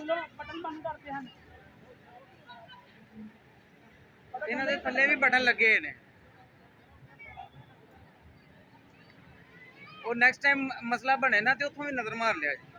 ਥੱਲੋਂ ਬਟਨ ਬੰਦ ਕਰਦੇ ਹਨ। ਇਹਨਾਂ ਦੇ ਥੱਲੇ ਵੀ ਬਟਨ ਲੱਗੇ ਨੇ। ਉਹ ਨੈਕਸਟ ਟਾਈਮ ਮਸਲਾ ਬਣੇ ਨਾ ਤੇ ਉੱਥੋਂ ਵੀ ਨਜ਼ਰ ਮਾਰ ਲਿਆ ਜੀ।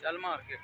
ਚੱਲ ਮਾਰ ਕੇ